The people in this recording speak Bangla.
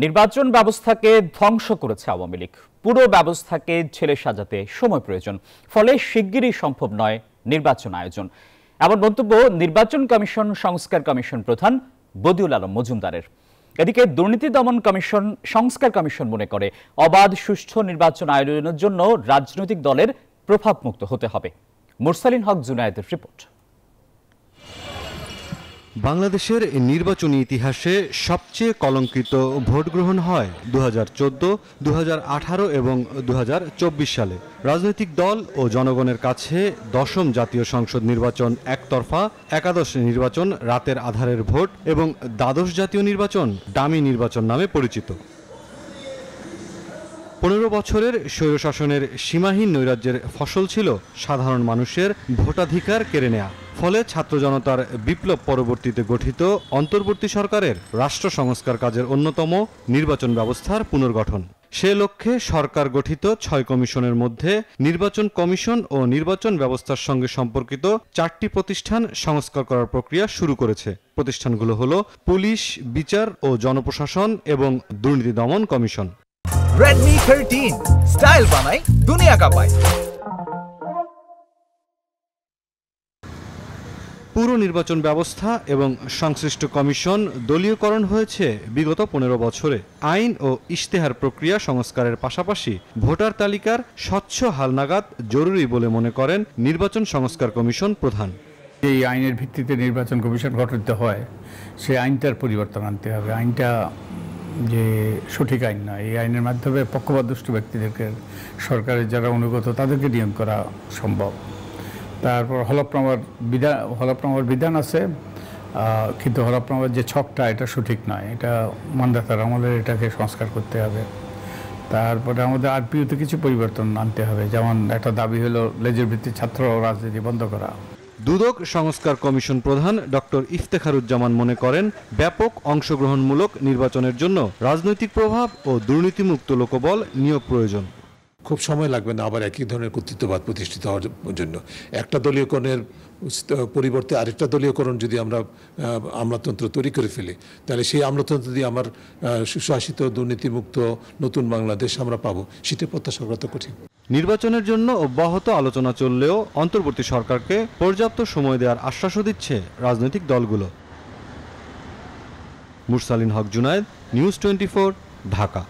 নির্বাচন ব্যবস্থাকে ধ্বংস করেছে আওয়ামী লীগ। পুরো ব্যবস্থাকে ছেলে সাজাতে সময় প্রয়োজন, ফলে শিগগিরই সম্ভব নয় নির্বাচন আয়োজন। এমন মন্তব্য নির্বাচন কমিশন সংস্কার কমিশন প্রধান বদিউল আলম মজুমদারের। এদিকে দুর্নীতি দমন কমিশন সংস্কার কমিশন মনে করে অবাধ সুষ্ঠু নির্বাচন আয়োজনের জন্য রাজনৈতিক দলের প্রভাবমুক্ত হতে হবে। মুরসালিন হক জুনায়েদের রিপোর্ট। বাংলাদেশের নির্বাচনী ইতিহাসে সবচেয়ে কলঙ্কিত ভোট গ্রহণ হয় 2014, 2018 এবং 2024 সালে। রাজনৈতিক দল ও জনগণের কাছে দশম জাতীয় সংসদ নির্বাচন একতরফা, একাদশ নির্বাচন রাতের আধারের ভোট এবং দ্বাদশ জাতীয় নির্বাচন ডামি নির্বাচন নামে পরিচিত। 15 বছরের স্বৈরশাসনের সীমাহীন নৈরাজ্যের ফসল ছিল সাধারণ মানুষের ভোটাধিকার কেড়ে নেয়া। ফলে ছাত্র জনতার বিপ্লব পরবর্তীতে গঠিত অন্তর্বর্তী সরকারের রাষ্ট্র সংস্কার কাজের অন্যতম নির্বাচন ব্যবস্থার পুনর্গঠন। সে লক্ষ্যে সরকার গঠিত 6 কমিশনের মধ্যে নির্বাচন কমিশন ও নির্বাচন ব্যবস্থার সঙ্গে সম্পর্কিত 4টি প্রতিষ্ঠান সংস্কার করার প্রক্রিয়া শুরু করেছে। প্রতিষ্ঠানগুলো হলো পুলিশ, বিচার ও জনপ্রশাসন এবং দুর্নীতি দমন কমিশন। Redmi 13 স্টাইল বানাই দুনিয়া কাঁপায়। পুরো নির্বাচন ব্যবস্থা এবং সংশ্লিষ্ট কমিশন দলীয়করণ হয়েছে বিগত 15 বছরে। আইন ও ইশতেহার প্রক্রিয়া সংস্কারের পাশাপাশি ভোটার তালিকার স্বচ্ছ হালনাগাদ জরুরি বলে মনে করেন নির্বাচন সংস্কার কমিশন প্রধান। এই আইনের ভিত্তিতে নির্বাচন কমিশন গঠিত হয়, সেই আইনটার পরিবর্তন আনতে হবে। আইনটা যে সঠিক আইন নয়, এই আইনের মাধ্যমে পক্ষপাতদুষ্ট ব্যক্তিদেরকে, সরকারের যারা অনুগত তাদেরকে নিয়োগ করা সম্ভব। তারপর হলফনামার বিধান আছে, কিন্তু হলফনামার যে ছকটা এটা সঠিক নয়, এটা মান্দাতার আমলের, এটাকে সংস্কার করতে হবে। তারপরে আমাদের আরপিওতে কিছু পরিবর্তন আনতে হবে, যেমন একটা দাবি হলো লেজের ভিত্তিক ছাত্র রাজনীতি বন্ধ করা। দুদক সংস্কার কমিশন প্রধান ডক্টর ইফতেখারুজ্জামান মনে করেন ব্যাপক অংশগ্রহণমূলক নির্বাচনের জন্য রাজনৈতিক প্রভাব ও দুর্নীতিমুক্ত লোকবল নিয়োগ প্রয়োজন। খুব সময় লাগবে না আবার একই ধরনের কর্তৃত্ববাদ প্রতিষ্ঠিত হওয়ার জন্য। একটা দলীয়করণের পরিবর্তে আরেকটা দলীয়করণ যদি আমরা আমলাতন্ত্র তৈরি করে ফেলি, তাহলে সেই আমলাতন্ত্র দিয়ে আমার সুশাসিত দুর্নীতিমুক্ত নতুন বাংলাদেশ আমরা পাবো, সেটা প্রত্যাশা করা তো কঠিন। নির্বাচনের জন্য অব্যাহত আলোচনা চললেও অন্তর্বর্তী সরকারকে পর্যাপ্ত সময় দেওয়ার আশ্বাসও দিচ্ছে রাজনৈতিক দলগুলো। মুরসালিন হক জুনায়েদ, নিউজ 24, ঢাকা।